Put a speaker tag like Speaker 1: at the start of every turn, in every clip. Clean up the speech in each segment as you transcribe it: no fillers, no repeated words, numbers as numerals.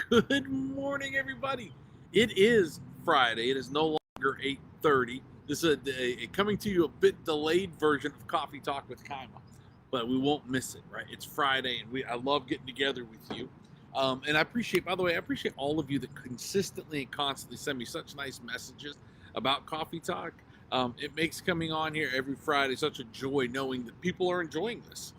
Speaker 1: Good morning, everybody. It is Friday. It is no longer 8:30. This is coming to you a bit delayed version of Coffee Talk with Kaima, but we won't miss it, right? It's Friday, and I love getting together with you. And I appreciate, by the way, I appreciate all of you that consistently and constantly send me such nice messages about Coffee Talk. It makes coming on here every Friday such a joy knowing that people are enjoying this.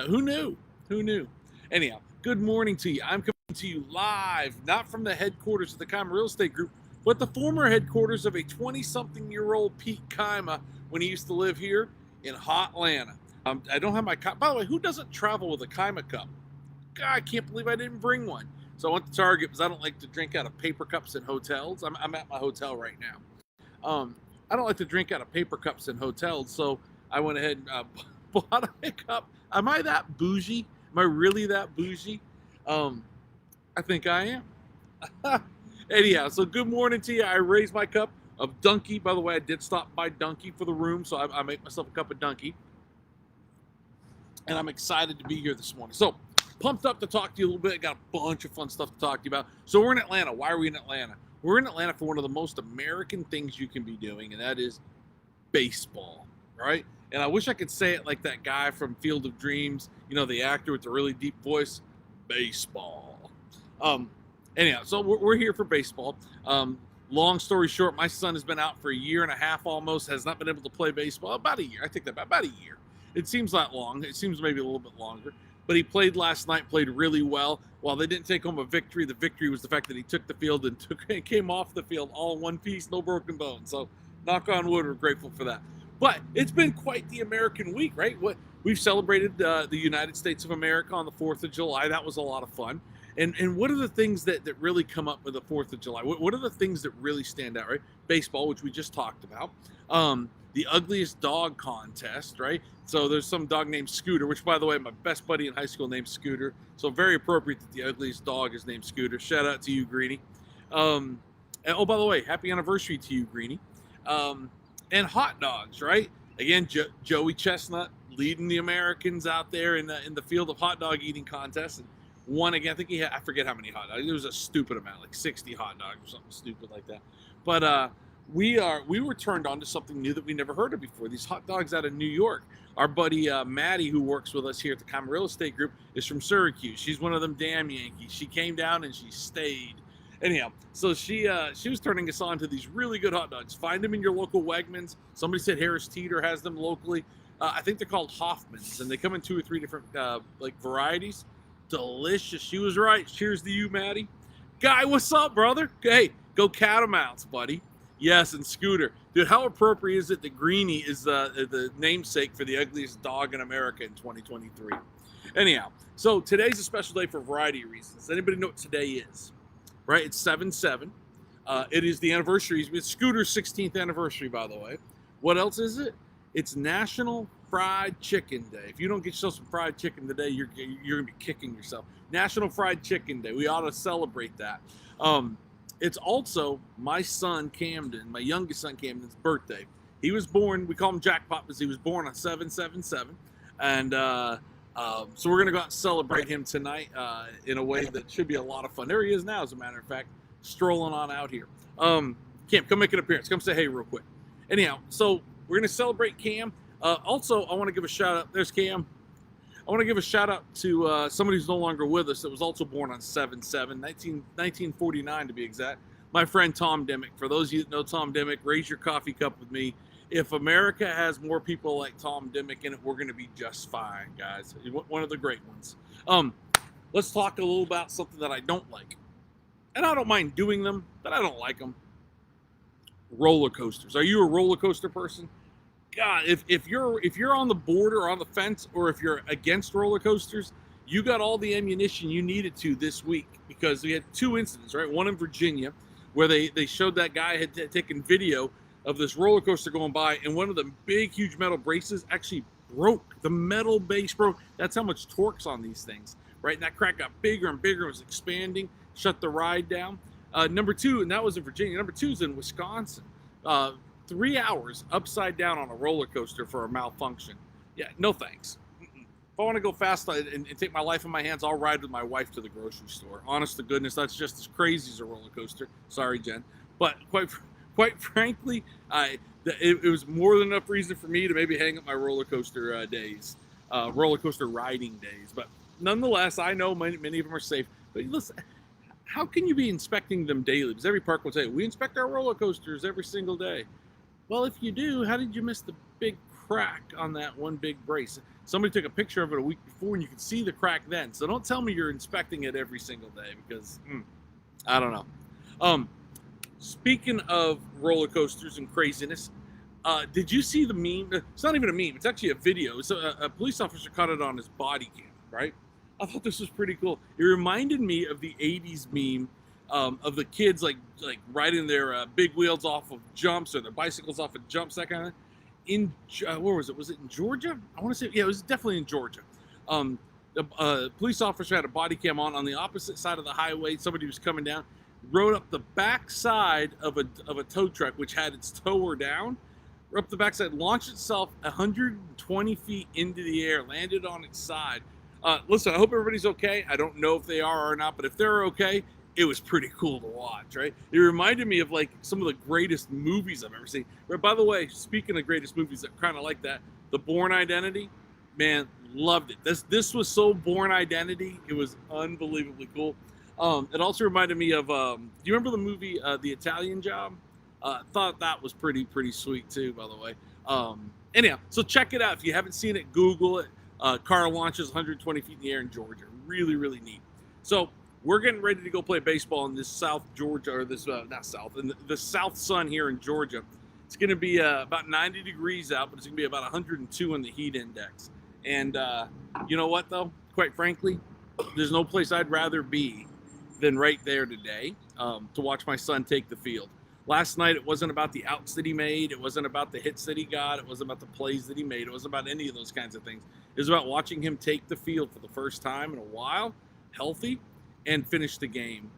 Speaker 1: Who knew? Who knew? Anyhow, good morning to you. I'm coming to you live, not from the headquarters of the Kaima Real Estate Group, but the former headquarters of a 20-something-year-old Pete Kaima when he used to live here in hot Atlanta. I don't have my cup. By the way, who doesn't travel with a Kaima cup? God, I can't believe I didn't bring one. So I went to Target because I don't like to drink out of paper cups in hotels. I'm at my hotel right now. I don't like to drink out of paper cups in hotels, so I went ahead and bought a cup. Am I that bougie? Am I really that bougie? I think I am. Anyhow, so good morning to you. I raised my cup of Dunky. By the way, I did stop by Dunky for the room, so I make myself a cup of Dunky. And I'm excited to be here this morning. So, pumped up to talk to you a little bit. Got a bunch of fun stuff to talk to you about. So, we're in Atlanta. Why are we in Atlanta? We're in Atlanta for one of the most American things you can be doing, and that is baseball, right? And I wish I could say it like that guy from Field of Dreams, you know, the actor with the really deep voice. Baseball. Anyhow, so we're here for baseball. Long story short, my son has been out for a year and a half almost, has not been able to play baseball. About a year. I take that back. About a year. It seems that long. It seems maybe a little bit longer. But he played last night, played really well. While they didn't take home a victory, the victory was the fact that he took the field and came off the field all in one piece, no broken bones. So, knock on wood, we're grateful for that. But it's been quite the American week, right? We've celebrated the United States of America on the 4th of July. That was a lot of fun. And what are the things that really come up with the 4th of July? What are the things that really stand out, right? Baseball, which we just talked about. The ugliest dog contest, right? So there's some dog named Scooter, which, by the way, my best buddy in high school named Scooter. So very appropriate that the ugliest dog is named Scooter. Shout out to you, Greenie. And, oh, by the way, happy anniversary to you, Greenie. And hot dogs, right? Again, Joey Chestnut leading the Americans out there in the field of hot dog eating contests. And won again. I think I forget how many hot dogs. It was a stupid amount, like 60 hot dogs or something stupid like that. But we were turned on to something new that we never heard of before. These hot dogs out of New York. Our buddy Maddie, who works with us here at the Kaima Real Estate Group, is from Syracuse. She's one of them damn Yankees. She came down and she stayed. Anyhow, so she was turning us on to these really good hot dogs. Find them in your local Wegmans. Somebody said Harris Teeter has them locally. I think they're called Hoffman's, and they come in 2 or 3 different like varieties. Delicious. She was right. Cheers to you, Maddie. Guy, what's up, brother? Hey, go Catamounts, buddy. Yes, and Scooter. Dude, how appropriate is it that Greenie is the namesake for the ugliest dog in America in 2023? Anyhow, so today's a special day for a variety of reasons. Anybody know what today is? Right? It's 7/7. It is the anniversary. It's Scooter's 16th anniversary, by the way. What else is it? It's National Fried Chicken Day. If you don't get yourself some fried chicken today, you're going to be kicking yourself. National Fried Chicken Day. We ought to celebrate that. It's also my son, Camden, my youngest son, Camden's birthday. He was born, we call him Jackpot because he was born on 7/7/7. And so we're going to go out and celebrate him tonight in a way that should be a lot of fun. There he is now, as a matter of fact, strolling on out here. Cam, come make an appearance. Come say hey real quick. Anyhow, so we're going to celebrate Cam. Also, I want to give a shout out. There's Cam. I want to give a shout out to somebody who's no longer with us that was also born on 7/7, 1949 to be exact. My friend Tom Dimmick. For those of you that know Tom Dimmick, raise your coffee cup with me. If America has more people like Tom Dimmick in it, we're going to be just fine, guys. One of the great ones. Let's talk a little about something that I don't like. And I don't mind doing them, but I don't like them. Roller coasters. Are you a roller coaster person? God, if you're on the border or on the fence, or if you're against roller coasters, you got all the ammunition you needed to this week, because we had 2 incidents, right? One in Virginia, where they showed that guy had taken video of this roller coaster going by, and one of the big, huge metal braces actually broke. The metal base broke. That's how much torque's on these things, right? And that crack got bigger and bigger. It was expanding, shut the ride down. Number 2, and that was in Virginia. Number 2 is in Wisconsin. 3 hours upside down on a roller coaster for a malfunction. Yeah, no thanks. if I want to go fast and take my life in my hands, I'll ride with my wife to the grocery store. Honest to goodness, that's just as crazy as a roller coaster. Sorry, Jen, but quite frankly, it was more than enough reason for me to maybe hang up my roller coaster days, roller coaster riding days. But nonetheless, I know many of them are safe. But listen, how can you be inspecting them daily? Because every park will tell you, we inspect our roller coasters every single day. Well, if you do, how did you miss the big crack on that one big brace? Somebody took a picture of it a week before and you could see the crack then. So don't tell me you're inspecting it every single day because I don't know. Speaking of roller coasters and craziness, did you see the meme? It's not even a meme. It's actually a video. It's a police officer caught it on his body cam, right? I thought this was pretty cool. It reminded me of the 80s meme of the kids like riding their big wheels off of jumps or their bicycles off of jumps, that kind of thing. Where was it? Was it in Georgia? I want to say, yeah, it was definitely in Georgia. The police officer had a body cam on the opposite side of the highway. Somebody was coming down, rode up the back side of a tow truck, which had its tower down, up the backside, launched itself 120 feet into the air, landed on its side. Listen, I hope everybody's okay. I don't know if they are or not, but if they're okay, it was pretty cool to watch, right? It reminded me of like some of the greatest movies I've ever seen. Right, by the way, speaking of greatest movies that kind of like that, The Bourne Identity, man, loved it. This was so Bourne Identity. It was unbelievably cool. It also reminded me of, do you remember the movie The Italian Job? Thought that was pretty sweet too, by the way. Anyhow, so check it out. If you haven't seen it, Google it. Car launches 120 feet in the air in Georgia. Really neat. So we're getting ready to go play baseball in this South Georgia, or this, not South, in the South Sun here in Georgia. It's going to be about 90 degrees out, but it's going to be about 102 in the heat index. And you know what, though? Quite frankly, there's no place I'd rather be than right there today to watch my son take the field. Last night, it wasn't about the outs that he made. It wasn't about the hits that he got. It wasn't about the plays that he made. It wasn't about any of those kinds of things. It was about watching him take the field for the first time in a while, healthy, and finish the game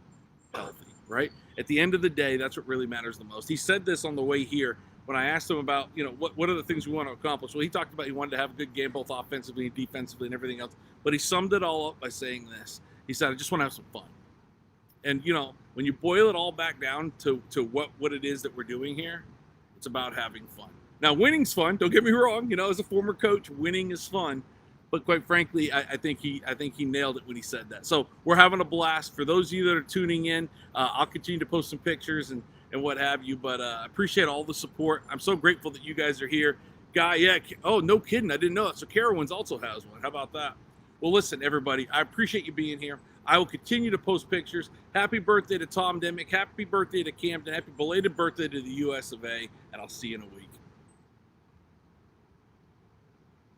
Speaker 1: healthy, right? At the end of the day, that's what really matters the most. He said this on the way here when I asked him about, what are the things we want to accomplish? Well, he talked about he wanted to have a good game both offensively and defensively and everything else. But he summed it all up by saying this. He said, I just want to have some fun. And, when you boil it all back down to what it is that we're doing here, it's about having fun. Now, winning's fun. Don't get me wrong. As a former coach, winning is fun. But quite frankly, I think he nailed it when he said that. So we're having a blast. For those of you that are tuning in, I'll continue to post some pictures and what have you. But I appreciate all the support. I'm so grateful that you guys are here. Guy, yeah. Oh, no kidding. I didn't know that. So Carowinds also has one. How about that? Well, listen, everybody, I appreciate you being here. I will continue to post pictures. Happy birthday to Tom Demick. Happy birthday to Camden. Happy belated birthday to the US of A. And I'll see you in a week.